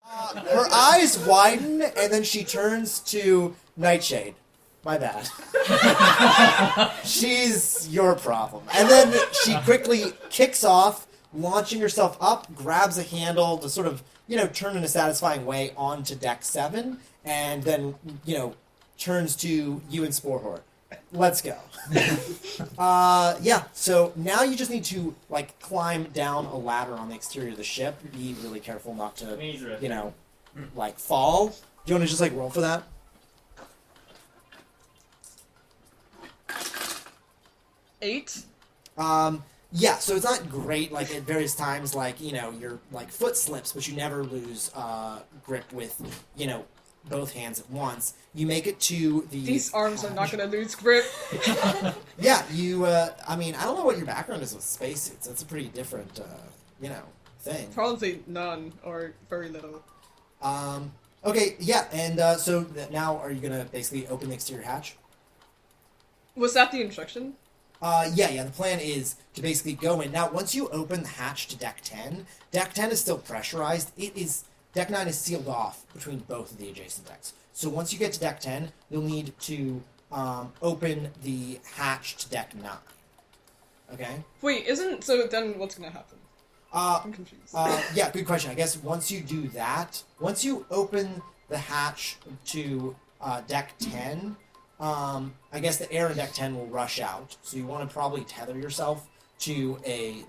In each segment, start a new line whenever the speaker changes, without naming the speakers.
Her eyes widen, and then she turns to Nightshade. My bad. She's your problem. And then she quickly kicks off, launching herself up, grabs a handle to sort of, turn in a satisfying way onto deck 7, and then, turns to you and Sporehort. Let's go. So now you just need to, climb down a ladder on the exterior of the ship. Be really careful not to, fall. Do you want to just, roll for that?
Eight.
So it's not great, at various times, your, foot slips, but you never lose, grip with, both hands at once. You make it to the...
These arms are not going to lose grip.
Yeah, you, I don't know what your background is with spacesuits. That's a pretty different, thing.
Probably none, or very little.
Okay, yeah, and, so now are you gonna basically open the exterior hatch?
Was that the instruction?
The plan is to basically go in. Now, once you open the hatch to Deck 10 is still pressurized. Deck 9 is sealed off between both of the adjacent decks. So once you get to Deck 10, you'll need to open the hatch to Deck 9. Okay?
Wait, so then what's gonna happen? I'm confused.
Good question. I guess once you do that, once you open the hatch to Deck 10, I guess the air in Deck 10 will rush out. So you want to probably tether yourself to a,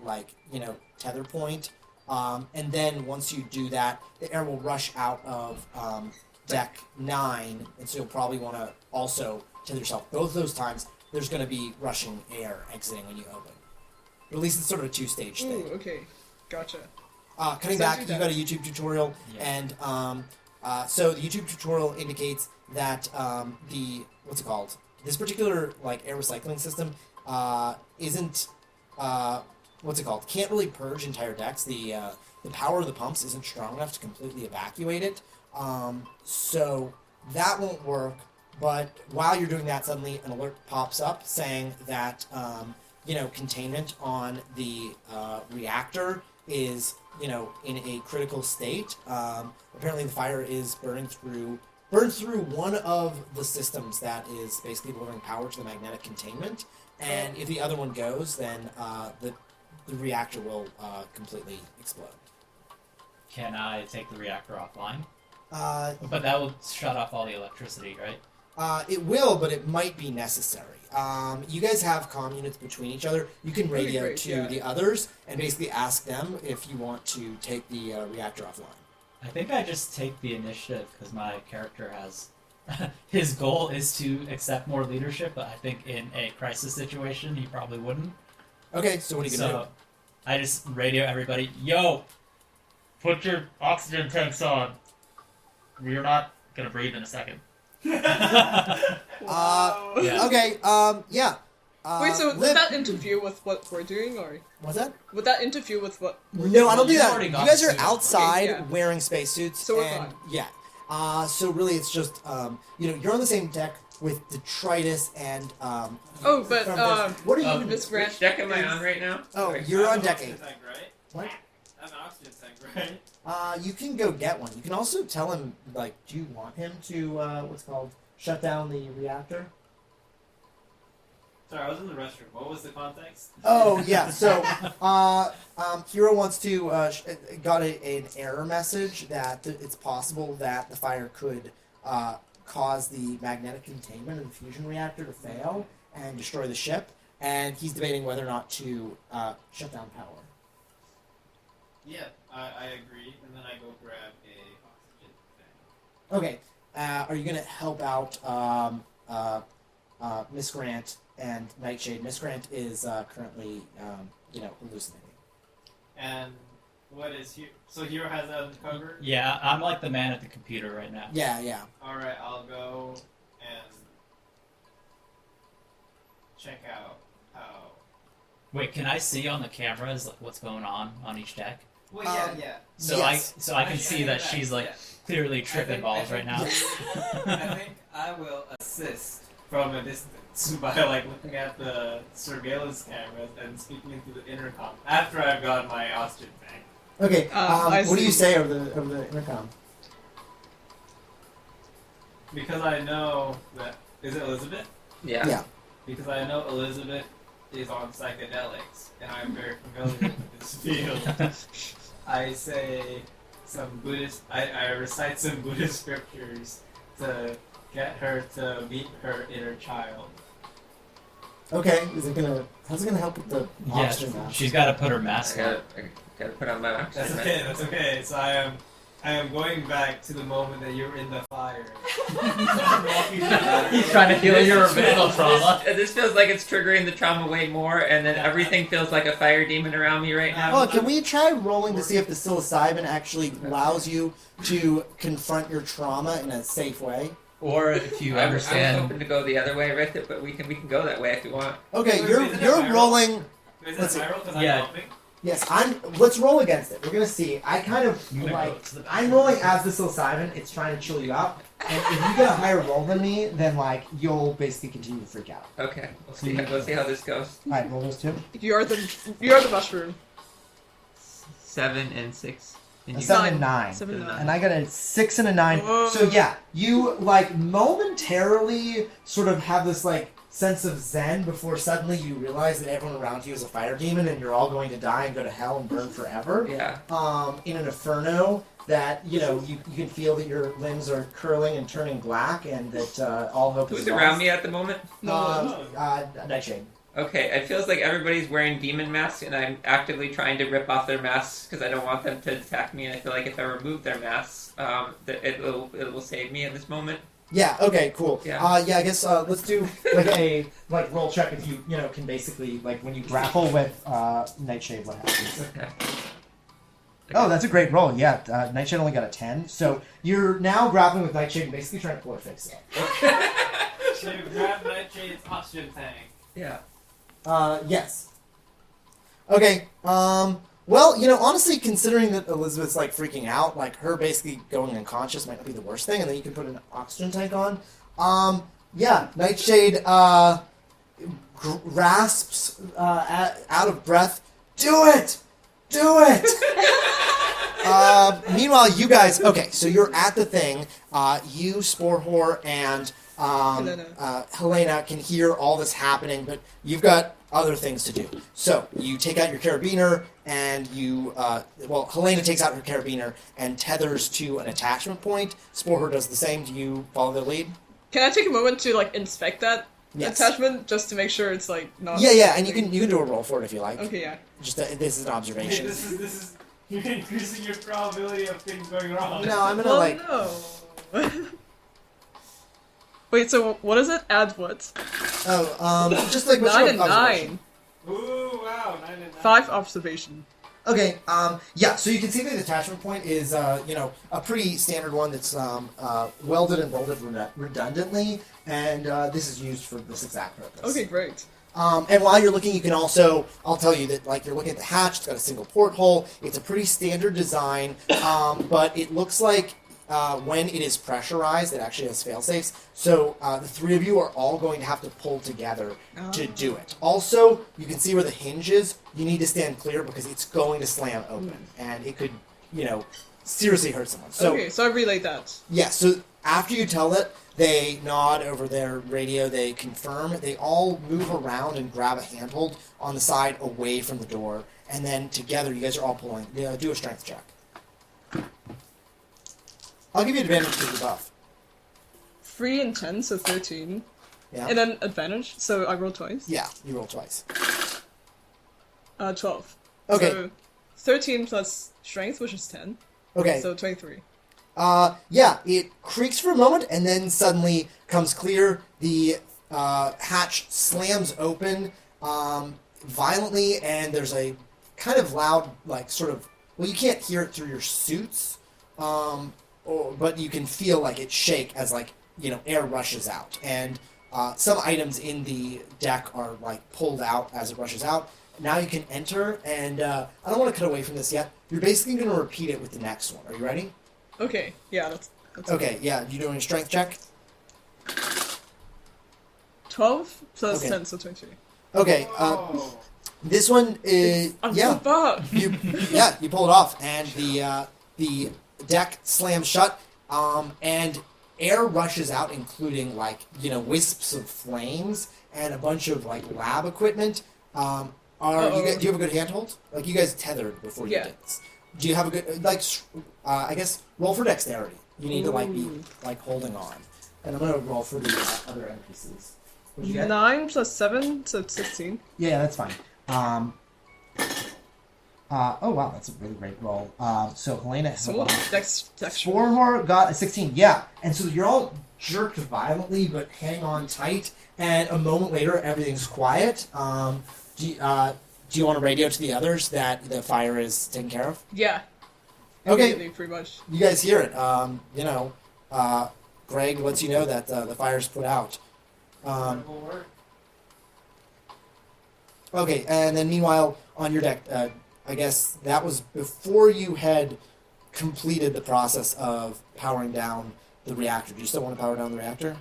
tether point. And then once you do that, the air will rush out of Deck 9. And so you'll probably want to also tether yourself. Both of those times, there's going to be rushing air exiting when you open. But at least it's sort of a two-stage thing.
Ooh, okay. Gotcha.
Cutting back, you got a YouTube tutorial. Yeah. And so the YouTube tutorial indicates that this particular air recycling system isn't can't really purge entire decks. The power of the pumps isn't strong enough to completely evacuate it. So that won't work. But while you're doing that, suddenly an alert pops up saying that containment on the reactor is in a critical state. Apparently the fire is burned through one of the systems that is basically delivering power to the magnetic containment, and if the other one goes, then the reactor will completely explode.
Can I take the reactor offline? But that will shut off all the electricity, right?
It will, but it might be necessary. You guys have comm units between each other. You can radio to the others and basically ask them if you want to take the reactor offline.
I think I just take the initiative because my character has... his goal is to accept more leadership, but I think in a crisis situation, he probably wouldn't.
Okay, so what are you going to do?
I just radio everybody, yo, put your oxygen tanks on. We're not going to breathe in a second.
Okay, yeah.
Wait, so would that interfere with what we're doing, or?
What's that?
Would that interfere with what we're doing?
No, I don't do that. You guys are outside
okay,
wearing spacesuits.
So we're fine.
Yeah. So really it's just, you're on the same deck with Detritus and,
what are you, Miss Grant?
Which deck am I on right now?
Oh, you're on deck 8.
Tank, right?
What?
I have an oxygen tank, right?
You can go get one. You can also tell him, do you want him to, shut down the reactor?
Sorry, I was in the restroom. What was the context?
Oh, yeah. So, Hero wants to, got an error message that it's possible that the fire could cause the magnetic containment of the fusion reactor to fail and destroy the ship, and he's debating whether or not to shut down power.
Yeah, I agree, and then I go grab a oxygen tank.
Okay. Are you going to help out Miss Grant and Nightshade? Miss Grant is currently, hallucinating.
And what is Hero? So Hero has that uncovered?
Yeah, I'm like the man at the computer right now.
Yeah.
Alright, I'll go and check out how...
Wait, can I see on the cameras what's going on each deck?
Well, yeah.
So
yes.
I can see that she's clearly tripping balls right now.
I think I will assist from a distance by looking at the surveillance cameras and speaking into the intercom after I've got my oxygen tank.
Okay. What do you say over the intercom?
because I know that is it Elizabeth?
Yeah.
Yeah.
Because I know Elizabeth is on psychedelics, and I'm very familiar with this field. I say some Buddhist. I recite some Buddhist scriptures to get her to meet her inner child.
Okay, how's it gonna help with the
Yeah,
oxygen mask?
she's got to put her
I
mask on.
gotta put on my
That's
oxygen.
okay. That's okay. So I am going back to the moment that you were in the fire.
He's trying to heal your original trauma.
This feels like it's triggering the trauma way more, and then everything feels like a fire demon around me right now.
Oh, can we try rolling to see if the psilocybin actually allows you to confront your trauma in a safe way?
Or if you
I was
understand.
hoping to go the other way with it, but we can go that way if you want.
Okay,
Wait,
you're
isn't it
you're
viral?
rolling.
Is
Let's
it
see.
viral? Because
Yeah.
I'm bumping.
Yes, let's roll against it. We're gonna see. I kind of
I'm gonna
like.
go to the
I'm rolling as the psilocybin. It's trying to chill you out, and if you get a higher roll than me, then like you'll basically continue to freak out.
Okay, we'll see how this goes.
All right, roll those two.
You're the mushroom.
7 and 6. And
A
you
7 and 9.
7 and 9.
And I got a 6 and a 9.
Whoa.
So yeah, you like momentarily sort of have this like sense of zen before suddenly you realize that everyone around you is a fire demon and you're all going to die and go to hell and burn forever.
Yeah.
In an inferno that you can feel that your limbs are curling and turning black and that all hope is
Who's
lost.
around me at the moment?
Nightshade.
Okay, it feels like everybody's wearing demon masks, and I'm actively trying to rip off their masks because I don't want them to attack me. And I feel like if I remove their masks, that it will save me in this moment.
Yeah. Okay. Cool.
Yeah.
I guess let's do like a roll check if you can basically like when you grapple with Nightshade, what happens?
Okay.
Oh, that's a great roll. Yeah, Nightshade only got a 10, so you're now grappling with Nightshade and basically trying to pull her face up.
So you grab Nightshade's oxygen tank.
Yeah.
Yes. Okay. Well, honestly, considering that Elizabeth's like freaking out, like her basically going unconscious might not be the worst thing, and then you can put an oxygen tank on. Yeah, Nightshade grasps out of breath. Do it! Do it! Meanwhile, you guys, okay, so you're at the thing. You, Sporehor, and Helena can hear all this happening, but you've got other things to do. So you take out your carabiner, and Helena takes out her carabiner and tethers to an attachment point. Sporehor does the same. Do you follow their lead?
Can I take a moment to like inspect that
Yes.
attachment just to make sure it's like not?
Yeah, and you can do a roll for it if you like.
Okay, yeah.
Just this is an observation.
This is you're increasing your probability of things going wrong.
No, I'm gonna
Oh no. Wait, so what is it? Add what?
Just like what's
9
your
and
observation?
9.
Ooh, wow, 9 and 9.
5 observation.
Okay, yeah, so you can see that the attachment point is, a pretty standard one that's welded and bolted redundantly, and this is used for this exact purpose.
Okay, great.
And while you're looking, you can also, I'll tell you that, like, you're looking at the hatch, it's got a single porthole, it's a pretty standard design, but it looks like when it is pressurized, it actually has fail-safes, so the three of you are all going to have to pull together to do it. Also, you can see where the hinge is, you need to stand clear because it's going to slam open, and it could, seriously hurt someone. So,
Okay, so I relay that.
yeah, so after you tell it, they nod over their radio, they confirm, they all move around and grab a handhold on the side away from the door, and then together you guys are all pulling. Do a strength check. I'll give you advantage to the buff.
3 and 10, so 13.
Yeah?
And then advantage, so I roll twice.
Yeah, you roll twice.
12.
Okay.
So 13 plus strength, which is 10.
Okay.
So 23.
Yeah, it creaks for a moment and then suddenly comes clear. The hatch slams open violently, and there's a kind of loud, like, sort of, well, you can't hear it through your suits, but you can feel, like, it shake as, like, air rushes out. And some items in the deck are, like, pulled out as it rushes out. Now you can enter, and I don't want to cut away from this yet. You're basically going to repeat it with the next one. Are you ready?
Okay, yeah, that's
Okay, yeah. You doing a strength check?
12 plus
Okay.
10, so 23.
Okay,
Whoa.
this one is
I'm
yeah.
so buff.
You pull it off, and the deck slams shut, and air rushes out, including like wisps of flames and a bunch of like lab equipment. Do you have a good handhold? Like you guys tethered before you did this. Do you have a good I guess roll for dexterity. You need to like be like holding on. And I'm gonna roll for the other NPCs. What'd you get?
9 plus 7, so it's 16.
Yeah, that's fine. Oh wow, that's a really great roll. So Helena has
So dex.
Sporhor got a 16. Yeah, and so you're all jerked violently, but hang on tight. And a moment later, everything's quiet. Do you want to radio to the others that the fire is taken care of?
Yeah.
Okay.
Immediately, pretty much.
You guys hear it. Greg lets you know that the fire's put out. Okay, and then meanwhile, on your deck, I guess that was before you had completed the process of powering down the reactor. Do you still want to power down the reactor?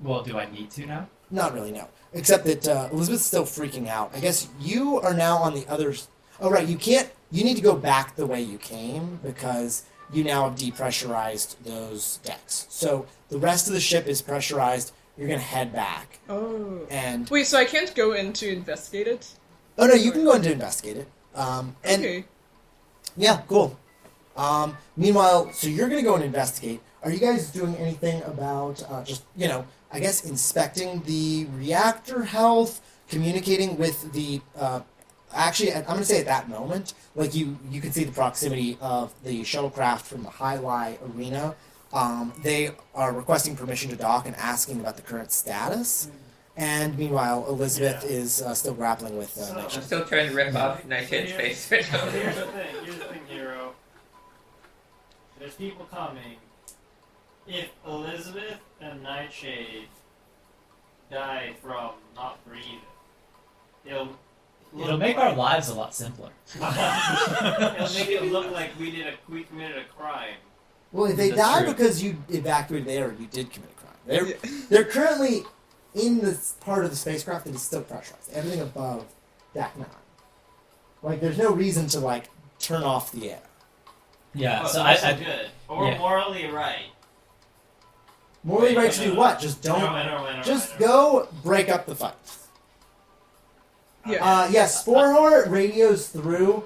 Well, do I need to now?
Not really, no. Except that Elizabeth's still freaking out. I guess you are now on the others. Oh, right, you can't. You need to go back the way you came because you now have depressurized those decks. So the rest of the ship is pressurized. You're going to head back.
Oh.
And
wait, so I can't go in to investigate it?
Oh, no, you can go in to investigate it.
Okay.
Yeah, cool. Meanwhile, so you're going to go and investigate. Are you guys doing anything about just, I guess inspecting the reactor health, communicating with the... actually, I'm going to say at that moment, like you can see the proximity of the shuttlecraft from the High Arena. They are requesting permission to dock and asking about the current status. And meanwhile, Elizabeth is still grappling with Nightshade.
I'm still trying to rip off Nightshade's face.
Here's the thing, Hero. There's people coming. If Elizabeth and Nightshade die from not breathing,
It'll make our lives a lot simpler.
It'll make it look like we committed a crime.
Well, if they
That's
die
true.
because you evacuated the air, you did commit a crime. They're currently in this part of the spacecraft that is still pressurized. Everything above Deck 9. Like, there's no reason to, like, turn off the air.
Yeah, so
that's
I
good. Or
yeah.
morally right.
Morally right to do what? Just don't... Just go break up the fight.
Yeah.
Yes, Sporhor radios through.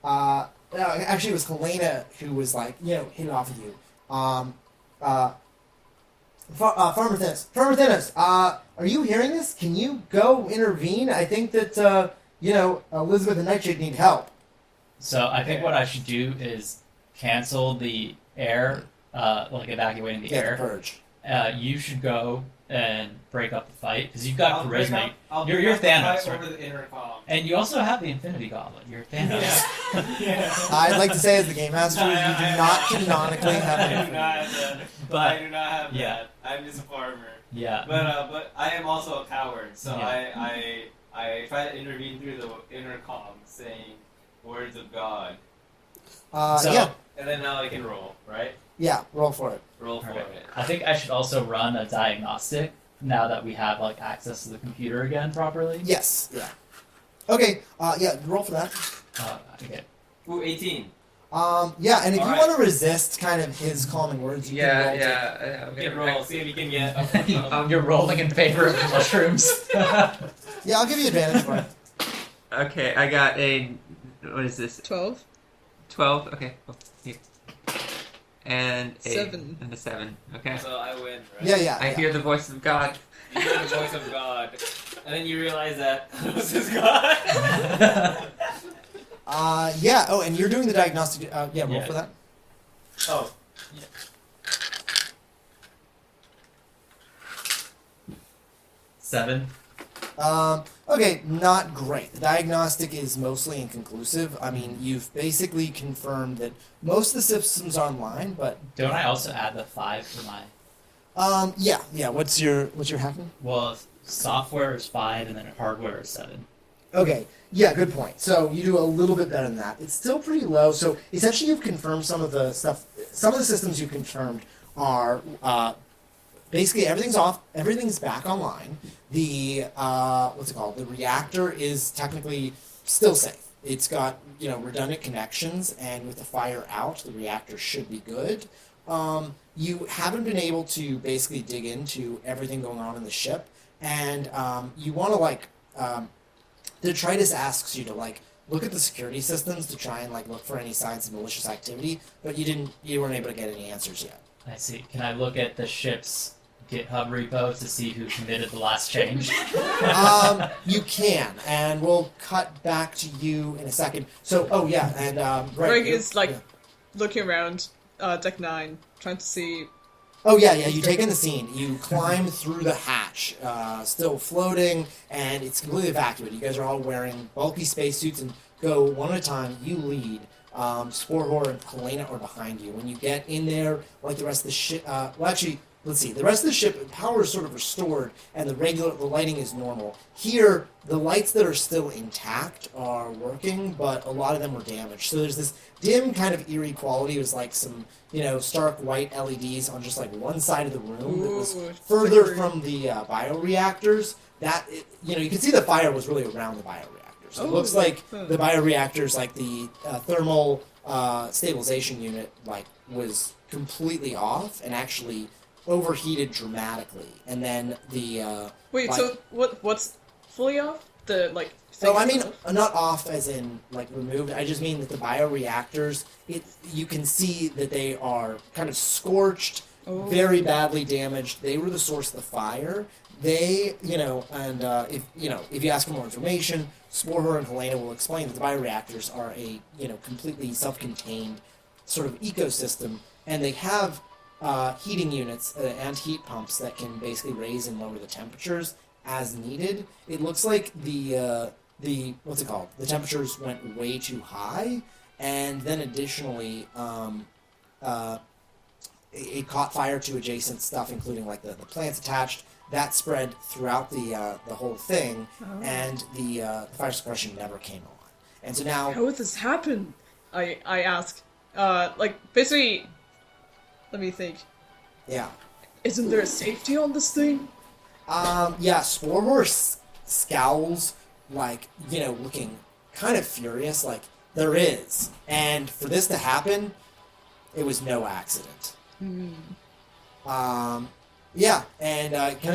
Actually, it was Helena who was like, hit it off of you. Farmer Thinnis, are you hearing this? Can you go intervene? I think that, Elizabeth and Nightshade need help.
So I think what I should do is cancel the air, like evacuating the air.
The purge.
You should go and break up the fight because you've got charisma. You're Thanos,
over
right?
the intercom.
And you also have the Infinity Gauntlet. You're Thanos.
Yeah.
I'd like to say, as the game master, you do not canonically have
I
an
do not have that.
But
I do not have
yeah.
that. I'm just a farmer.
Yeah.
But I am also a coward, so
Yeah.
I try to intervene through the intercom, saying words of God.
Yeah.
And then now I can roll, right?
Yeah, roll for it.
Roll for
Okay.
it.
I think I should also run a diagnostic now that we have like access to the computer again properly.
Yes. Yeah. Okay. Yeah, roll for that.
Okay.
Ooh, 18.
Yeah, and if you
Alright.
want to resist kind of his calming words, you can roll too.
I'm
You can
gonna
roll, see if you can get.
You're rolling in favor of the mushrooms.
Yeah, I'll give you advantage for it.
Okay, I got a. What is this?
12.
12? Okay. Oh, here. And a
7.
And a 7. Okay.
So I win, right?
Yeah.
I hear the voice of God.
You hear the voice of God, and then you realize that this is God.
Yeah. Oh, and you're doing the diagnostic. Yeah, roll
Yeah.
for that.
Oh.
Seven.
Okay, not great. The diagnostic is mostly inconclusive. I mean, you've basically confirmed that most of the systems are online, but
Don't I also add the 5 for my?
yeah. What's your hacking?
Well, software is 5 and then hardware is 7.
Okay, yeah, good point. So you do a little bit better than that. It's still pretty low. So essentially, you've confirmed some of the stuff. Some of the systems you've confirmed are basically everything's off. Everything's back online. The what's it called? The reactor is technically still safe. It's got redundant connections, and with the fire out, the reactor should be good. you haven't been able to basically dig into everything going on in the ship, and you want to Detritus asks you to look at the security systems to try and look for any signs of malicious activity, but you weren't able to get any answers yet.
I see. Can I look at the ship's GitHub repo to see who committed the last change?
You can, and we'll cut back to you in a second. So,
Greg is looking around deck 9, trying to see.
Oh yeah, you take in the scene. You climb through the hatch, still floating, and it's completely evacuated. You guys are all wearing bulky spacesuits and go one at a time. You lead. Sporehor and Helena are behind you. When you get in there, the rest of the ship, let's see. The rest of the ship, power is sort of restored, and the lighting is normal. Here, the lights that are still intact are working, but a lot of them were damaged. So there's this dim kind of eerie quality. It was some, stark white LEDs on just one side of the room that was further from the bioreactors. You can see the fire was really around the bioreactors. It looks like the bioreactors, the thermal stabilization unit, was completely off and actually overheated dramatically, and then the
so what's fully off? The
So I mean, not off as in removed. I just mean that the bioreactors, you can see that they are kind of scorched, very badly damaged. They were the source of the fire. They, if you ask for more information, Sporehor and Helena will explain that the bioreactors are a completely self-contained sort of ecosystem, and they have heating units and heat pumps that can basically raise and lower the temperatures as needed. It looks like the temperatures went way too high, and then additionally, it caught fire to adjacent stuff, including the plants attached. That spread throughout the whole thing, and the fire suppression never came on. And so now,
how would this happen? I ask. Basically. Let me think.
Yeah.
Isn't there a safety on this thing?
Sporehor scowls, looking kind of furious, there is. And for this to happen, it was no accident. Coming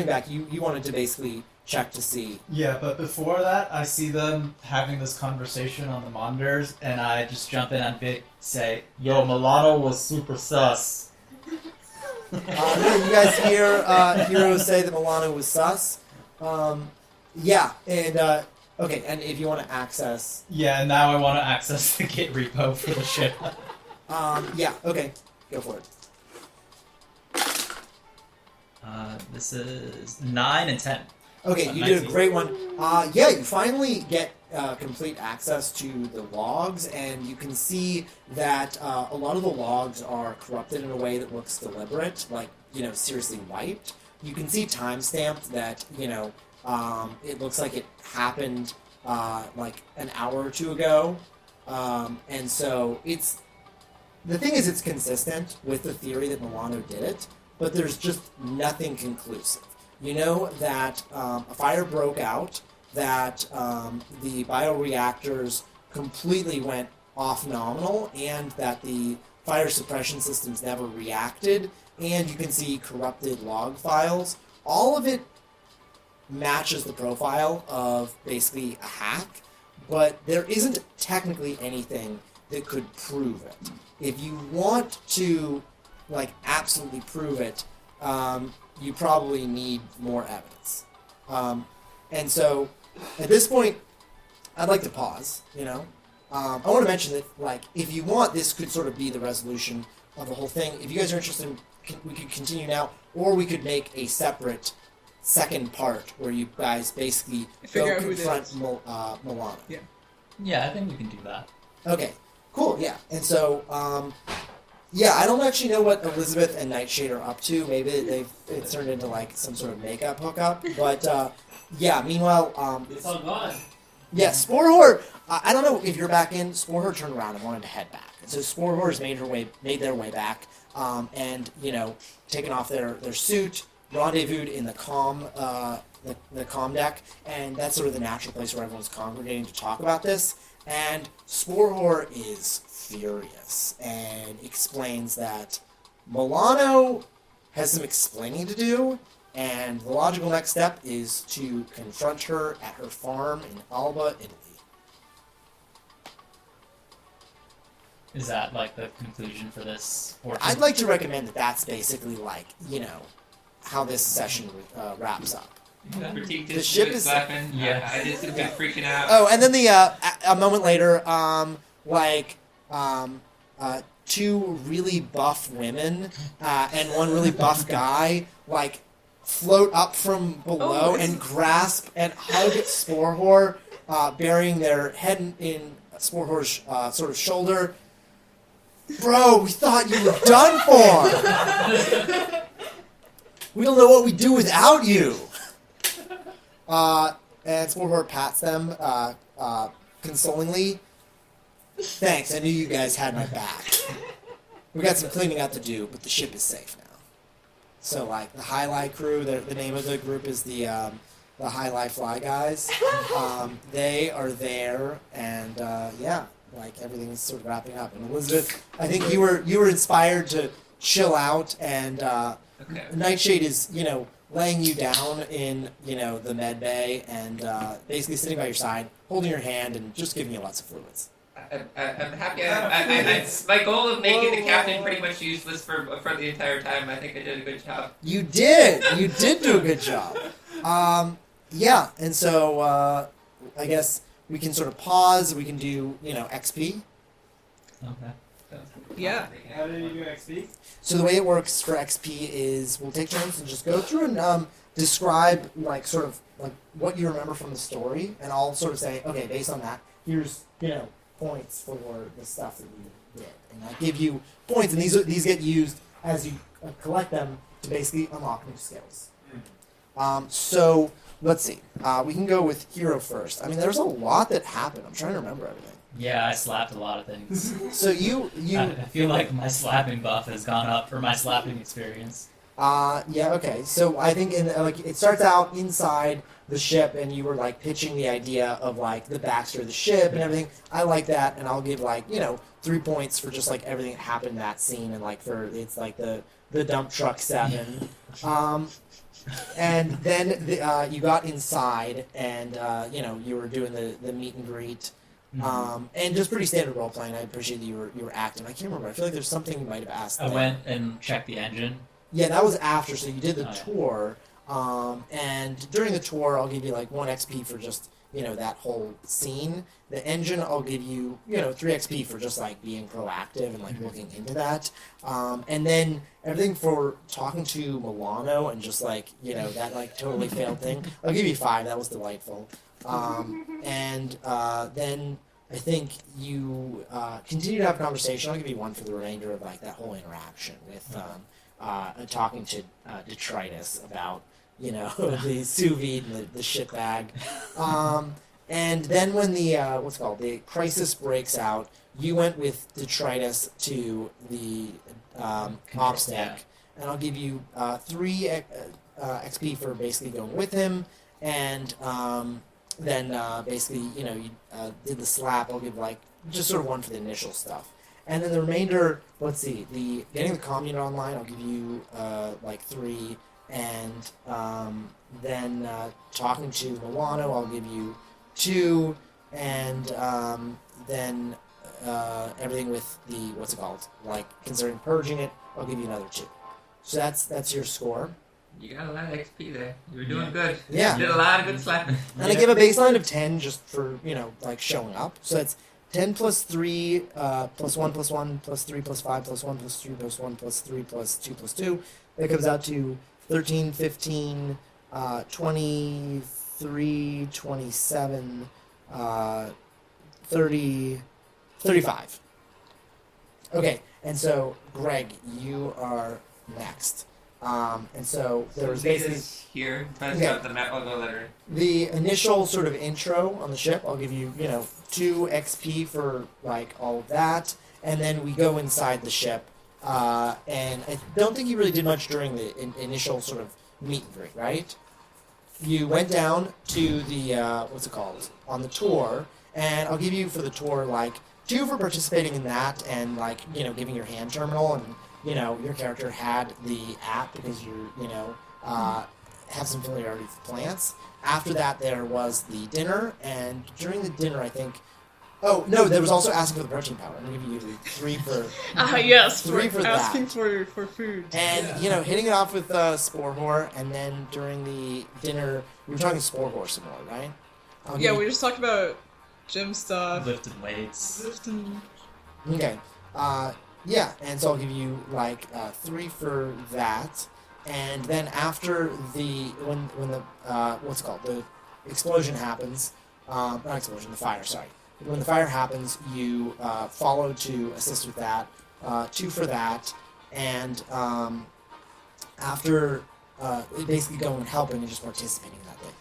back, you wanted to basically check to see.
Yeah, but before that, I see them having this conversation on the monitors, and I just jump in and say, "Yo, Milano was super sus."
You guys hear Hero say that Milano was sus. And if you want to access...
Yeah, now I want to access the Git repo for the ship.
Okay. Go for it.
This is 9 and 10.
Okay, you did a great one. You finally get complete access to the logs, and you can see that a lot of the logs are corrupted in a way that looks deliberate, seriously wiped. You can see timestamped that, it looks like it happened an hour or two ago. And so the thing is, it's consistent with the theory that Milano did it, but there's just nothing conclusive. You know that a fire broke out, that the bioreactors completely went off nominal, and that the fire suppression systems never reacted, and you can see corrupted log files. All of it matches the profile of basically a hack, but there isn't technically anything that could prove it. If you want to absolutely prove it, you probably need more evidence. And so, at this point, I'd like to pause, I want to mention that, if you want, this could sort of be the resolution of the whole thing. If you guys are interested, we could continue now, or we could make a separate second part where you guys basically go confront Milano.
Yeah, I think we can do that.
Okay, cool, yeah. And so, I don't actually know what Elizabeth and Nightshade are up to. Maybe it's turned into some sort of makeup hookup. But meanwhile,
it's all gone.
Yeah, Sporehor. I don't know if you're back in. Sporehor turned around and wanted to head back. And so Sporehor's made their way back, and taken off their suit, rendezvoused in the comm deck, and that's sort of the natural place where everyone's congregating to talk about this. And Sporehor is furious and explains that Milano has some explaining to do, and the logical next step is to confront her at her farm in Alba, Italy.
Is that like the conclusion for this portion?
I'd like to recommend that that's basically like, how this session wraps up.
Critique
The
this
ship
ship
is-
laughing.
Yeah.
I just have been freaking out.
Oh, and then a moment later, two really buff women and one really buff guy, float up from below and grasp and hug Sporehor, burying their head in Sporehor's sort of shoulder. Bro, we thought you were done for! We don't know what we'd do without you! And Sporehor pats them consolingly. Thanks, I knew you guys had my back. We got some cleaning up to do, but the ship is safe now. So, the Highlight crew, the name of the group is the Highlight Fly Guys. They are there, and everything's sort of wrapping up. And Elizabeth, I think you were inspired to chill out, and
Okay.
Nightshade is, laying you down in, the med bay, and basically sitting by your side, holding your hand, and just giving you lots of fluids.
I'm happy. My goal of making the captain pretty much useless for the entire time. I think I did a good job.
You did! You did do a good job. Yeah, and so I guess we can sort of pause. We can do, XP.
Okay.
Yeah.
How did you do XP?
So the way it works for XP is we'll take turns and just go through and describe, what you remember from the story, and I'll sort of say, okay, based on that, here's, points for the stuff that you did. And I give you points, and these get used as you collect them to basically unlock new skills. So let's see. We can go with hero first. I mean, there's a lot that happened. I'm trying to remember everything.
Yeah, I slapped a lot of things.
So you
I feel like my slapping buff has gone up for my slapping experience.
yeah, okay. So I think it starts out inside the ship, and you were pitching the idea of the backstory of the ship and everything. I like that, and I'll give 3 points for just everything that happened in that scene, and for it's the dump truck 7. And then you got inside, and you were doing the meet and greet. And just pretty standard role playing. I appreciate that you were acting. I can't remember. I feel like there's something you might have asked.
I
then.
went and checked the engine.
Yeah, that was after. So you did the
Oh, yeah.
tour, and during the tour, I'll give you 1 XP for just that whole scene. The engine, I'll give you 3 XP for just being proactive and looking into that. And then everything for talking to Milano and just that totally failed thing. I'll give you 5. That was delightful. And then I think you continue to have a conversation. I'll give you 1 for the remainder of that whole interaction with talking to Detritus about the sous vide and the shit bag. And then when the crisis breaks out, you went with Detritus to the ops deck, and I'll give you 3 XP for basically going with him, and then basically you did the slap. I'll give just sort of 1 for the initial stuff, and then the remainder. Let's see, the getting the commune online. I'll give you 3, and then talking to Milano. I'll give you 2, and then everything with the considering purging it. I'll give you another 2. So that's your score.
You got a lot of XP there. You were doing good.
Yeah.
You did a lot of good slapping.
And I give a baseline of 10 just for, showing up. So it's 10 plus 3, plus 1 plus 1 plus 3 plus 5 plus 1 plus 3 plus 1 plus 3 plus 2 plus 2. That comes out to 13, 15, 23, 27, 30, 35. Okay, and so, Greg, you are next. And so there was basically
here.
Okay.
The map. I'll go later.
the initial sort of intro on the ship. I'll give you, 2 XP for all of that, and then we go inside the ship. And I don't think you really did much during the initial sort of meet and greet, right? You went down to the on the tour, and I'll give you for the tour 2 for participating in that and giving your hand terminal and your character had the app because have some familiarity with plants. After that, there was the dinner, and during the dinner, I think. Oh no, there was also asking for the protein powder. I'm gonna give you 3 for.
Yes,
Three for that.
asking for food.
And hitting it off with Spore Whore, and then during the dinner, we were talking Spore Whore some more, right?
Yeah, we just talked about gym stuff.
Lifted weights.
Okay. Yeah, and so I'll give you 3 for that, and then after when the what's it called, the explosion happens, not explosion, the fire. Sorry. When the fire happens, you follow to assist with that. 2 for that, and after basically going and helping and just participating in that thing.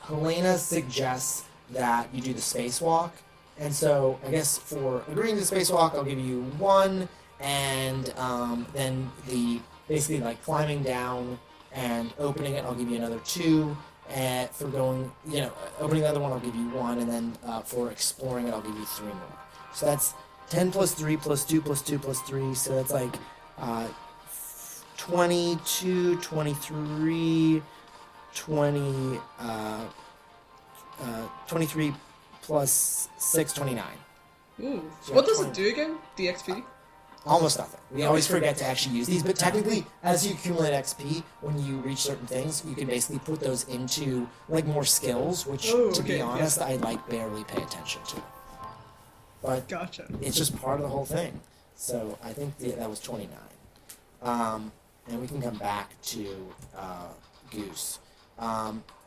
Helena suggests that you do the spacewalk, and so I guess for agreeing to the spacewalk, I'll give you 1, and then the basically climbing down and opening it, I'll give you another 2. And for going, opening the other one, I'll give you 1, and then for exploring it, I'll give you 3 more. So that's 10 plus 3 plus 2 plus 2 plus 3, so that's 22, 23, 23 plus 6, 29.
Ooh.
So
What does
20.
it do again? The XP?
Almost nothing. We always forget to actually use these, but technically, as you accumulate XP, when you reach certain things, you can basically put those into more skills, which, to be honest, I barely pay attention to. But
Gotcha.
it's just part of the whole thing. So I think that was 29. And we can come back to Goose.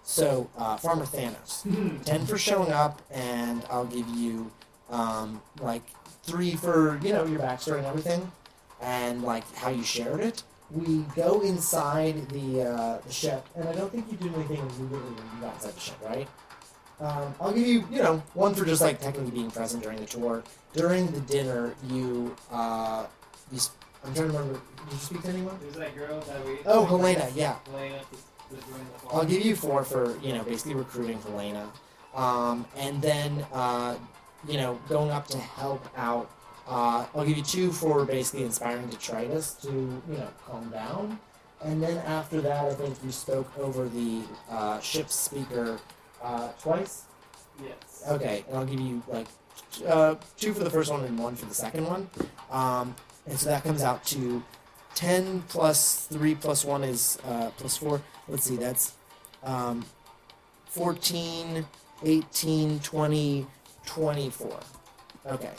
So Farmer Thanos, 10 for showing up, and I'll give you 3 for your backstory and everything, and how you shared it. We go inside the ship, and I don't think you did anything immediately when you got inside the ship, right? I'll give you 1 for just technically being present during the tour. During the dinner, I'm trying to remember. Did you speak to anyone?
There's that girl that we.
Oh, Helena, yeah.
Helena was doing the
I'll give you 4 for basically recruiting Helena, and then going up to help out. I'll give you 2 for basically inspiring detritus to calm down, and then after that, I think you spoke over the ship's speaker twice.
Yes.
Okay, and I'll give you 2 for the first one and 1 for the second one, and so that comes out to 10 plus 3 plus 1 is plus 4. Let's see, that's 14, 18, 20, 24. Okay.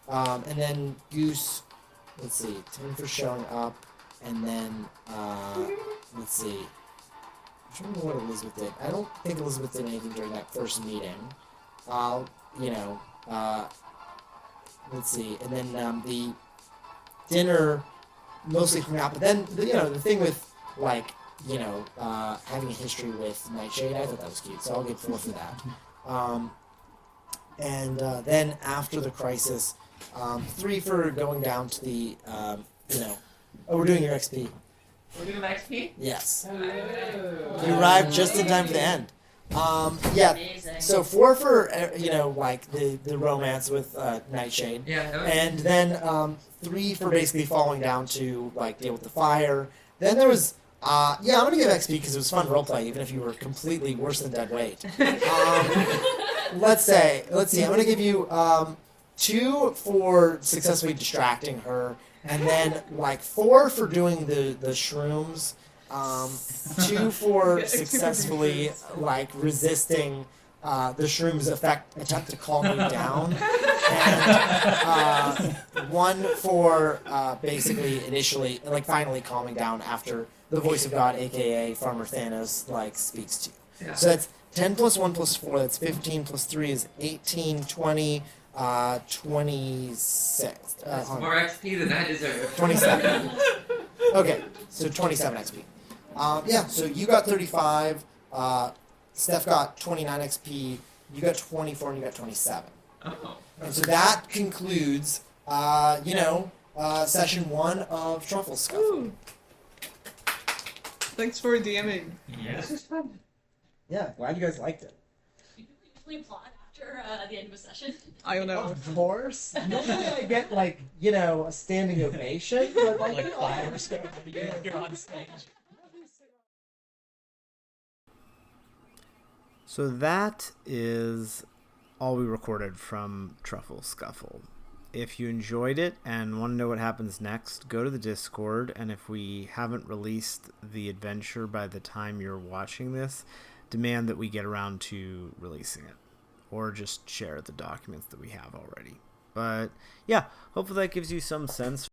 And then Goose, let's see, 10 for showing up, and then, let's see. I'm trying to remember what Elizabeth did. I don't think Elizabeth did anything during that first meeting. Let's see, and then the dinner mostly came out, but then, the thing with, having a history with Nightshade, I thought that was cute, so I'll give 4 for that. And then after the crisis, 3 for going down to the, we're doing your XP.
We're doing XP?
Yes.
Hello.
You arrived just in time for the end. Yeah,
Amazing.
so 4 for, the romance with Nightshade.
Yeah.
And then 3 for basically falling down to, deal with the fire. Then there was, I'm going to give XP because it was fun roleplay, even if you were completely worse than dead weight. Let's see, I'm going to give you 2 for successfully distracting her, and then 4 for doing the shrooms, 2 for successfully resisting the shrooms attempt to calm you down, and 1 for basically initially finally calming down after the voice of God, aka Farmer Thanos, speaks to you.
Yeah.
So that's 10 plus 1 plus 4, that's 15 plus 3 is 18, 20, 26.
That's more XP than I deserve.
27. Okay, so 27 XP. So you got 35, Steph got 29 XP, you got 24, and you got 27.
Oh.
And so that concludes, session 1 of Truffle Scuffle.
Ooh. Thanks for DMing.
Yeah.
Yeah, glad you guys liked it.
We plot after after the end of a session?
I don't know.
Of course. Normally I get like, you know, a standing ovation, but like,
Like fires go over you if you're on stage.
So that is all we recorded from Truffle Scuffle. If you enjoyed it and want to know what happens next, go to the Discord, and if we haven't released the adventure by the time you're watching this, demand that we get around to releasing it, or just share the documents that we have already. But yeah, hopefully that gives you some sense